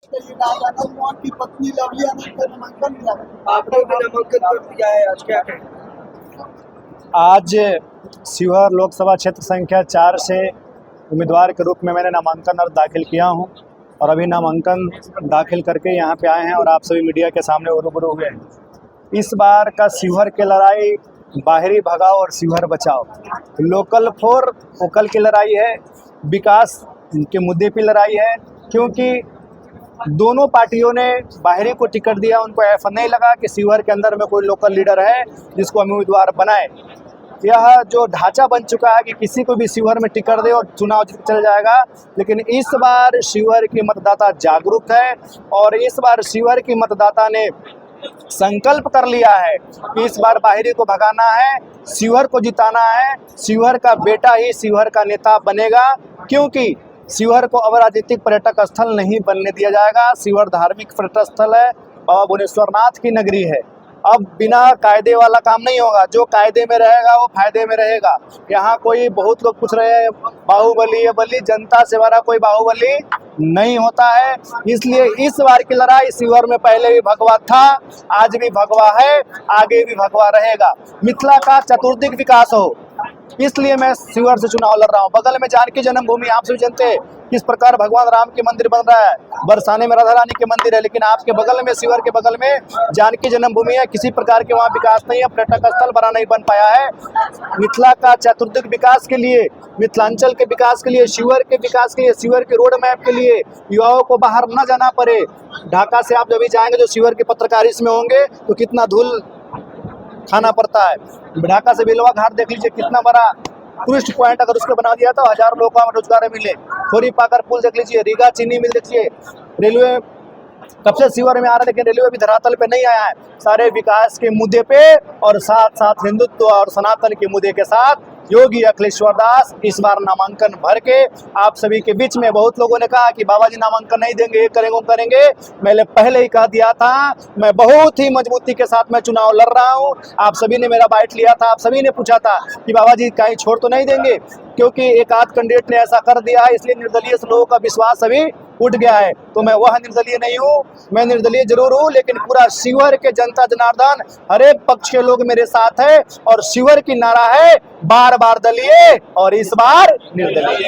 की पत्नी लवली आनंद का नामांकन किया है। आपने भी नामांकन कर दिया है, आज क्या कहें? आज शिवहर लोकसभा क्षेत्र संख्या 4 से उम्मीदवार के रूप में मैंने नामांकन अर्ज दाखिल किया हूं और अभी नामांकन दाखिल करके यहां पे आए हैं और आप सभी मीडिया के सामने रूबरू हुए हैं। इस बार का शिवहर की लड़ाई बाहरी भगाओ और शिवहर बचाओ, लोकल फॉर वोकल की लड़ाई है, विकास के मुद्दे की लड़ाई है। क्योंकि दोनों पार्टियों ने बाहरी को टिकट दिया, उनको ऐसा नहीं लगा कि शिवहर के अंदर में कोई लोकल लीडर है जिसको हम उम्मीदवार बनाए। यह जो ढांचा बन चुका है कि किसी को भी शिवहर में टिकट दे और चुनाव जीत चल जाएगा। लेकिन इस बार शिवहर की मतदाता जागरूक है और इस बार शिवहर की मतदाता ने संकल्प कर लिया है कि इस बार बाहरी को भगाना है, शिवहर को जिताना है, शिवहर का बेटा ही शिवहर का नेता बनेगा। क्योंकि शिवहर को अब राजनीतिक पर्यटक स्थल नहीं बनने दिया जाएगा। शिवहर धार्मिक पर्यटक स्थल है और भुवनेश्वरनाथ की नगरी है। अब बिना कायदे वाला काम नहीं होगा, जो कायदे में रहेगा वो फायदे में रहेगा। यहाँ कोई बहुत लोग पूछ रहे हैं बाहुबली है बली, जनता से बड़ा कोई बाहुबली नहीं होता है। इसलिए इस बार की लड़ाई शिवहर में पहले भी भगवा था, आज भी भगवा है, आगे भी भगवा रहेगा। मिथिला का चतुर्दिक विकास हो, इसलिए मैं शिवहर से चुनाव लड़ रहा हूँ। बगल में जानकी जन्मभूमि, आप सभी जानते हैं किस प्रकार भगवान राम के मंदिर बन रहा है, बरसाने में राधा रानी के मंदिर है, लेकिन आपके बगल में शिवहर के बगल में जानकी जन्मभूमि है। किसी प्रकार के वहाँ विकास नहीं है, पर्यटक स्थल बड़ा नहीं बन पाया है। मिथिला का चतुर्दिक विकास के लिए, मिथिलांचल के विकास के लिए, शिवहर के विकास के लिए, शिवहर के रोड मैप के लिए, युवाओं को बाहर न जाना पड़े। ढाका से आप जब भी जाएंगे जो शिवहर के पत्रकारिता में होंगे तो कितना धूल खाना पड़ता है। ढाका से बेलवा घाट देख लीजिए, कितना बड़ा टूरिस्ट पॉइंट अगर उसको बना दिया तो हजारों लोगों को रोजगार मिले। खोरी पाकर पुल देख लीजिए, रीगा चीनी मिल देखिए, रेलवे कब से शिवहर में आ रहा है लेकिन रेलवे भी धरातल पे नहीं आया है। सारे विकास के मुद्दे पे और साथ साथ हिंदुत्व और सनातन के मुद्दे के साथ योगी अखिलेश्वर दास इस बार नामांकन भर के आप सभी के बीच में। बहुत लोगों ने कहा कि बाबा जी नामांकन नहीं देंगे, ये करेंगे वो करेंगे। मैंने पहले ही कह दिया था, मैं बहुत ही मजबूती के साथ मैं चुनाव लड़ रहा हूँ। आप सभी ने मेरा बाइट लिया था, आप सभी ने पूछा था कि बाबा जी कहीं छोड़ तो नहीं देंगे, क्योंकि एक आध कैंडिडेट ने ऐसा कर दिया है, इसलिए निर्दलीय से लोगों का विश्वास अभी उठ गया है। तो मैं वह निर्दलीय नहीं हूँ, मैं निर्दलीय जरूर हूँ, लेकिन पूरा शिवहर के जनता जनार्दन हर एक पक्ष के लोग मेरे साथ है और शिवहर की नारा है बार बार दलीय और इस बार निर्दलीय।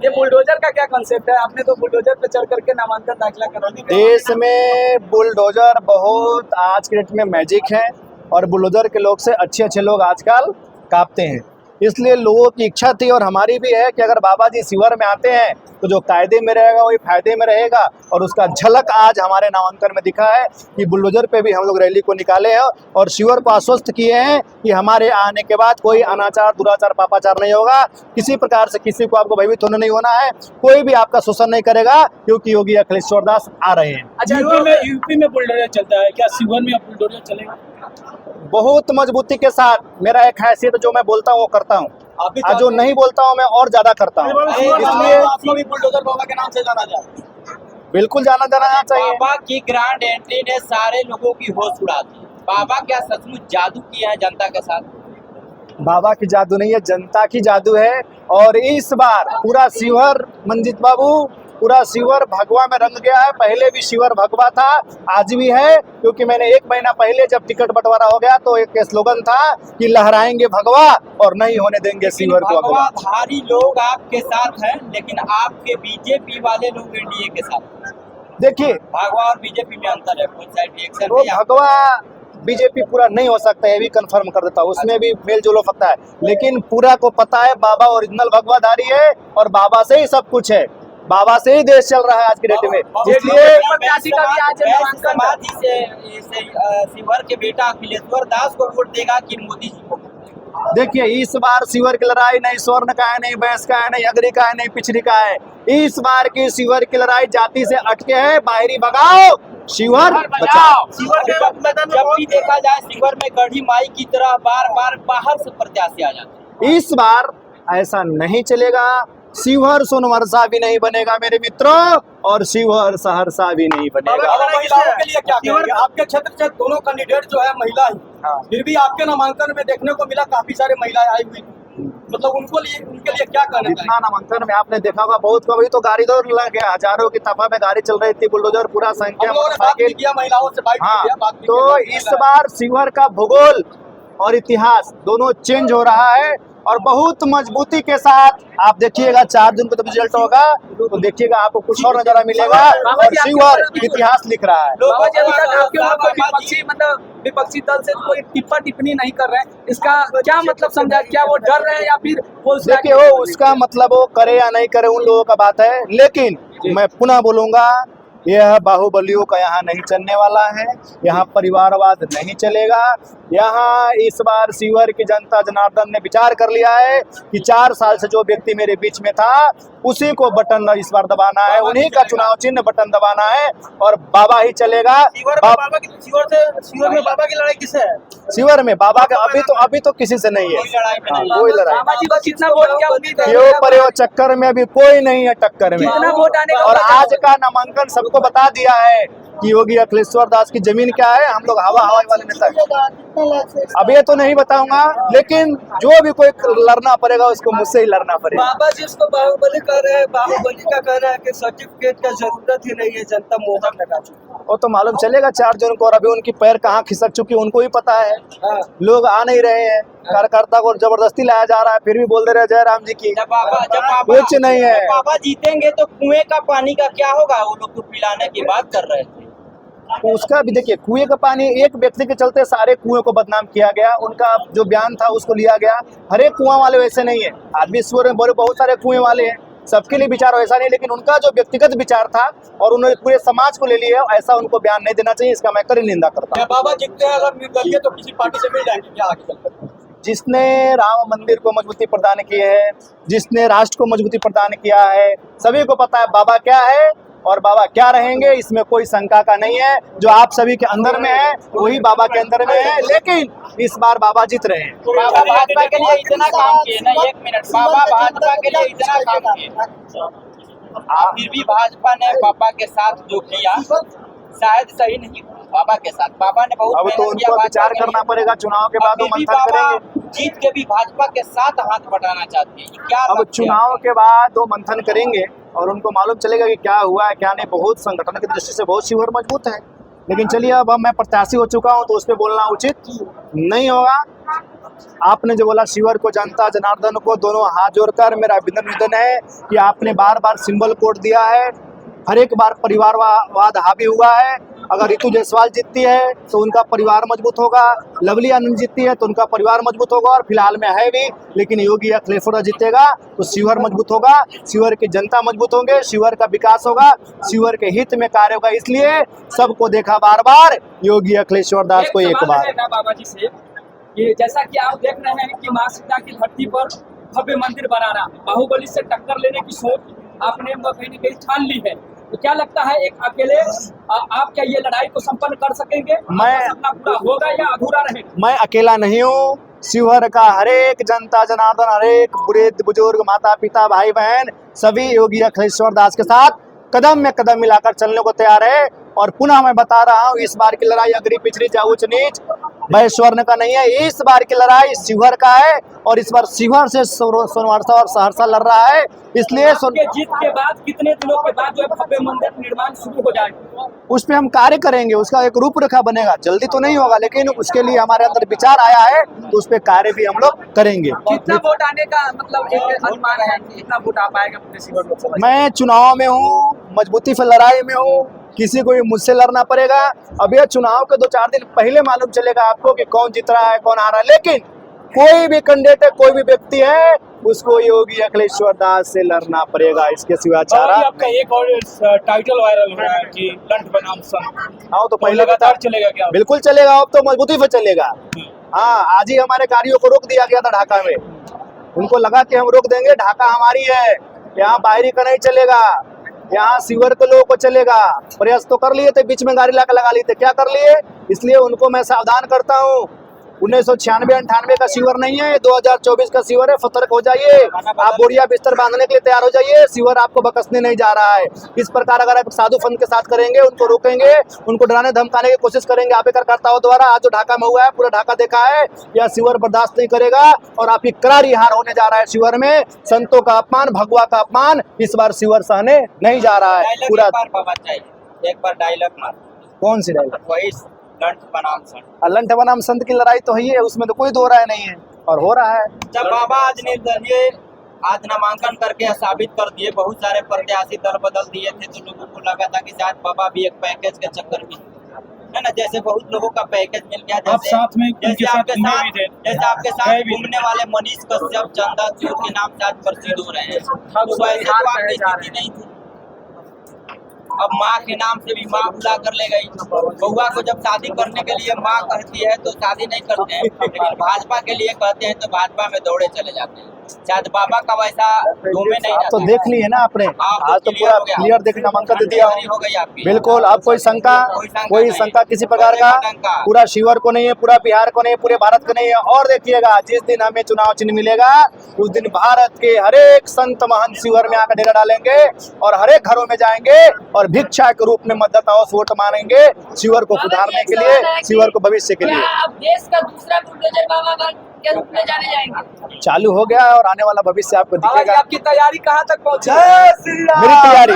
ये बुलडोजर का क्या कॉन्सेप्ट है? आपने तो बुलडोजर पे चढ़ करके नामांकन दाखिला करा दिया। देश में बुलडोजर बहुत आज के डेट में मैजिक है और बुलडोजर के लोग से अच्छे लोग आजकल कांपते हैं। इसलिए लोगों की इच्छा थी और हमारी भी है कि अगर बाबा जी शिवहर में आते हैं तो जो कायदे में रहेगा वही फायदे में रहेगा। और उसका झलक आज हमारे नामांकन में दिखा है कि बुलडोजर पे भी हम लोग रैली को निकाले हैं और शिवहर को आश्वस्त किए हैं कि हमारे आने के बाद कोई अनाचार, दुराचार, पापाचार नहीं होगा। किसी प्रकार से किसी को आपको भयभीत होना नहीं होना है, कोई भी आपका शोषण नहीं करेगा, क्योंकि योगी अखिलेश्वर दास आ रहे हैं। अच्छा, यूपी में बुलडोजर चलता है, क्या शिवहर में अब बुलडोजर चलेगा? बहुत मजबूती के साथ। मेरा एक हैसियत जो मैं बोलता हूँ वो करता हूँ, और जो नहीं बोलता हूँ मैं और ज्यादा करता हूँ। इसलिए आपको भी बुलडोजर बाबा के नाम से जाना जाए। बिल्कुल जाना चाहिए। बाबा की ग्रैंड एंट्री ने सारे लोगों की होश उड़ा दी। बाबा क्या सचमुच जादू किया है जनता के साथ? बाबा की जादू नहीं है, जनता की जादू है। और इस बार पूरा शिवहर, मंजीत बाबू, पूरा शिवहर भगवा में रंग गया है। पहले भी शिवहर भगवा था, आज भी है, क्योंकि मैंने 1 महीना पहले जब टिकट बंटवारा हो गया तो एक स्लोगन था कि लहराएंगे भगवा और नहीं होने देंगे शिवहर को अगवा। भगवाधारी लोग आपके साथ हैं, लेकिन आपके बीजेपी वाले लोग एनडीए के साथ। देखिए, भगवा और बीजेपी में अंतर है, कुछ साइड रिएक्शन वो भगवा बीजेपी पूरा नहीं हो सकता है, ये भी कंफर्म कर देता हूँ, उसमें भी मेल जोल हो सकता है। लेकिन पूरा को पता है बाबा ओरिजिनल भगवाधारी है और बाबा से ही सब कुछ है, बाबा से ही देश चल रहा है आज की डेट में। इसलिए समाधि से शिवहर के बेटा अखिलेश्वर दास को वोट देगा कि मोदी जी को? देखिए, इस बार शिवहर की लड़ाई नहीं स्वर्ण का है, नहीं बैंस का है, नहीं अगरी का है, नहीं पिछड़ी का है। इस बार की शिवहर की लड़ाई जाति से अटके है। बाहरी भगाओ, शिवहर बचाओ। जब भी देखा जाए शिवहर में गढ़ी माई की तरह बार बार बाहर से प्रत्याशी आ जाते हैं। इस बार ऐसा नहीं चलेगा। शिवहर सोनवर्षा भी नहीं बनेगा मेरे मित्रों, और शिवहर सहरसा भी नहीं बनेगा। महिलाओं के लिए क्या कहेंगे? आपके क्षेत्र से दोनों कैंडिडेट जो है महिला ही, फिर भी आपके नामांकन में देखने को मिला काफी सारे महिलाएं आई हुई। मतलब उनके लिए क्या कहना जितना नामांकन में आपने देखा होगा बहुत को, अभी तो गाड़ी तो लग गया, हजारों की तफा में गाड़ी चल रही थी, बुलडोजर पूरा संख्या मोटरसाइकिल किया, महिलाओं से बात हाँ। किया, बात की तो इस बार शिवहर का भूगोल और इतिहास दोनों चेंज हो रहा है और बहुत मजबूती के साथ आप देखिएगा 4 जून को जब रिजल्ट होगा तो देखिएगा आपको कुछ और नजारा मिलेगा और शिवहर इतिहास लिख रहा है। बाबा जी अभी तक आपके ऊपर कोई विपक्षी मतलब विपक्षी दल से कोई टिप्पा टिप्पणी नहीं कर रहे हैं, इसका क्या मतलब समझा? क्या वो डर रहे हैं या फिर देखिए वो उसका मतलब वो करे या नहीं करे उन लोगों का बात है, लेकिन मैं पुनः बोलूंगा यह बाहुबलियों का यहाँ नहीं चलने वाला है, यहाँ परिवारवाद नहीं चलेगा। यहाँ इस बार शिवहर की जनता जनार्दन ने विचार कर लिया है कि 4 साल से जो व्यक्ति मेरे बीच में था उसी को बटन इस बार दबाना है, उन्हीं का चुनाव चिन्ह बटन दबाना है और बाबा ही चलेगा। शिवहर में बाबा की लड़ाई किससे है? शिवहर में बाबा का अभी तो किसी से नहीं है, कोई लड़ाई। बाबा जी को कितना वोट क्या उम्मीद है? क्यों परे वो चक्कर में अभी कोई नहीं है टक्कर में। कितना वोट आने का और आज का नामांकन सबको बता दिया है कि योगी अखिलेश्वर दास की जमीन क्या है। हम लोग हवाई वाले नेता हैं, अब ये तो नहीं बताऊंगा, लेकिन जो भी कोई लड़ना पड़ेगा उसको मुझसे ही लड़ना पड़ेगा। बाबा जी उसको बाहुबली कह रहे हैं, बाहुबली का कहना है कि सर्टिफिकेट का जरूरत ही नहीं है, जनता मोहर लगा चुकी है। वो तो मालूम चलेगा 4 जून को, और अभी उनकी पैर कहाँ खिसक चुकी उनको ही पता है। लोग आ नहीं रहे हैं, कार्यकर्ता को जबरदस्ती लाया जा रहा है, फिर भी बोल दे रहे जय राम जी की। जब बाबा कुछ नहीं है। बाबा जीतेंगे तो कुएं का पानी का क्या होगा? वो लोग तो पिलाने की बात कर रहे थे। तो उसका भी देखिए, कुएं का पानी एक व्यक्ति के चलते सारे कुएं को बदनाम किया गया, उनका जो बयान था उसको लिया गया। हर एक कुआं वाले वैसे नहीं है, आदमी ईश्वर में बहुत सारे कुएं वाले हैं, सबके लिए विचार वैसा नहीं, लेकिन उनका जो व्यक्तिगत विचार था और उन्होंने पूरे समाज को ले लिया, ऐसा उनको बयान नहीं देना चाहिए। इसका मैं कड़ी निंदा करता हूँ। बाबा जीतते हैं अगर निर्दलीय तो किसी पार्टी से मिल जाएंगे क्या आगे चलकर? जिसने राम मंदिर को मजबूती प्रदान की है, जिसने राष्ट्र को मजबूती प्रदान किया है, सभी को पता है बाबा क्या है और बाबा क्या रहेंगे, इसमें कोई शंका का नहीं है। जो आप सभी के अंदर में है वही बाबा के अंदर में है, लेकिन इस बार बाबा जीत रहे हैं। बाबा भाजपा के लिए इतना काम किए ना, 1 मिनट, बाबा भाजपा के लिए इतना काम किए, फिर भी भाजपा ने बाबा के साथ जो किया शायद सही नहीं हुआ। बाबा के साथ बाबा ने बहुत अब तो उनको विचार करना पड़ेगा, चुनाव के बाद वो मंथन करेंगे। जीत के भी भाजपा के साथ हाथ बटाना चाहते हैं, क्या अब चुनाव के बाद वो मंथन करेंगे और उनको मालूम चलेगा कि क्या हुआ है क्या नहीं। बहुत संगठन की दृष्टि से बहुत शिवहर मजबूत है, लेकिन चलिए अब मैं प्रत्याशी हो चुका हूं तो उस पर बोलना उचित नहीं होगा। आपने जो बोला शिवहर को जनता जनार्दन को दोनों हाथ जोड़कर मेरा अभिनंदन है कि आपने बार बार सिंबल कोड दिया है, हर एक बार परिवारवाद हावी हुआ है। अगर रितु जायसवाल जीतती है तो उनका परिवार मजबूत होगा, लवली आनंद जीतती है तो उनका परिवार मजबूत होगा, और फिलहाल में है भी, लेकिन योगी अखिलेश्वर जीतेगा तो शिवहर मजबूत होगा, शिवहर की जनता मजबूत होंगे, शिवहर का विकास होगा, शिवहर के हित में कार्य होगा। इसलिए सबको देखा बार बार योगी अखिलेश्वर दास को एक बार। बाबा जी से कि जैसा कि आप देख रहे हैं कि मां सीता की धरती पर भव्य मंदिर बना रहा, बाहुबली से टक्कर लेने की सोच आपने कहीं न कहीं ठान ली है, तो क्या लगता है एक अकेले आप क्या ये लड़ाई को संपन्न कर सकेंगे? मैं सपना पूरा होगा या अधूरा रहेगा? मैं अकेला नहीं हूँ, शिवहर का हर एक जनता जनार्दन, हर एक वृद्ध बुजुर्ग, माता पिता, भाई बहन सभी योगी अखिलेश्वर दास के साथ कदम में कदम मिलाकर चलने को तैयार है। और पुनः मैं बता रहा हूँ, इस बार की लड़ाई अगरी पिछड़ी या उच्च नीच वैश्वर्ण का नहीं है, इस बार की लड़ाई शिवहर का है और इस बार शिवहर से सोनवर्षा और सहरसा लड़ रहा है। इसलिए जीत के बाद कितने दिनों के बाद जो है भव्य मंदिर निर्माण शुरू हो जाएगा? उस पर हम कार्य करेंगे, उसका एक रूपरेखा बनेगा, जल्दी तो नहीं होगा, लेकिन उसके लिए हमारे अंदर विचार आया है तो उस पर कार्य भी हम लोग करेंगे। कितना वोट आने का मतलब एक अनुमान है, कितना वोट आ पाएगा पूरे शिवहर लोकसभा? मैं चुनाव में हूँ, मजबूती से लड़ाई में हूँ, किसी को भी मुझसे लड़ना पड़ेगा। अब यह चुनाव के 2-4 दिन पहले मालूम चलेगा आपको कि कौन जीत रहा है कौन हारा, लेकिन कोई भी कैंडिडेट है, कोई भी व्यक्ति है, उसको योगी अखिलेश्वर दास से लड़ना पड़ेगा, इसके सिवा चारा। आपका एक और टाइटल वायरल हो रहा है कि लंठ बनाम संत, हाँ तो पहले लगातार चलेगा क्या? बिल्कुल चलेगा, अब तो मजबूती से चलेगा। हाँ, आज ही हमारे गाड़ियों को रोक दिया गया था ढाका में, उनको लगा कि हम रोक देंगे, ढाका हमारी है, यहाँ बाहरी का नहीं चलेगा, यहाँ शिवहर के लोगों को चलेगा। प्रयास तो कर लिए थे, बीच में गाड़ी लाकर लगा ली थे, क्या कर लिए, इसलिए उनको मैं सावधान करता हूँ 1996-98 का सीवर नहीं है, 2024 का सीवर है। सतर्क हो जाइए, आप बोरिया बिस्तर बांधने के लिए तैयार हो जाइए। सीवर आपको बकसने नहीं जा रहा है। इस प्रकार अगर आप साधु संत के साथ करेंगे, उनको रोकेंगे, उनको डराने धमकाने की कोशिश करेंगे आप कार्यकर्ताओं द्वारा, आज जो ढाका में हुआ है, पूरा ढाका देखा है, यह सीवर बर्दाश्त नहीं करेगा और आपकी करारी हार होने जा रहा है। सीवर में संतों का अपमान, भगवा का अपमान इस बार सीवर सहने नहीं जा रहा है। डायलॉग पूरा एक बार बाबा चाहिए, एक बार डायलॉग मार। कौन सी डायलॉग? वही लंठ बनाम संत। लंठ बनाम संत की लड़ाई तो ही है, उसमें तो कोई दो राय नहीं है और हो रहा है। जब बाबा आज निर्दलीय आज नामांकन करके साबित कर दिए, बहुत सारे प्रत्याशी दल बदल दिए थे, तो लोगों को लगा था कि शायद बाबा भी एक पैकेज के चक्कर में है ना, जैसे बहुत लोगों का पैकेज मिल गया। आप साथ में उनके साथ घूमे भी थे। जैसे आपके साथ घूमने वाले मनीष कश्यप, चंदा चूर के नाम से आज प्रसिद्ध हो रहे हैं, तो वैसे तो आपकी स्थिति नहीं थी। अब माँ के नाम से भी माँ बुला कर ले गई। बउआ को जब शादी करने के लिए माँ कहती है तो शादी नहीं करते हैं, लेकिन भाजपा के लिए कहते हैं तो भाजपा में दौड़े चले जाते हैं। शायद बाबा का वैसा घूमे नहीं आप तो जाता। देख लिए ना आपने, आज तो पूरा क्लियर देख नामांकन दे दिया हो गई आपकी। बिल्कुल। अब कोई शंका किसी प्रकार का पूरा शिवर को नहीं है, पूरा बिहार को नहीं है, पूरे भारत को नहीं है। और देखिएगा, जिस दिन हमें चुनाव चिन्ह मिलेगा उस दिन भारत के हरेक संत महंत शिवर में आकर डेरा डालेंगे और हरेक घरों में जाएंगे और भिक्षा के रूप में मतदाताओं से वोट मांगेंगे, शिवर को सुधारने के लिए, शिवर को भविष्य के लिए। अब देश का दूसरा बुलडोजर बाबा के रूप में जाने जाएंगे। चालू हो गया और आने वाला भविष्य आपको दिखेगा। आपकी तैयारी कहाँ तक पहुँची? मेरी तैयारी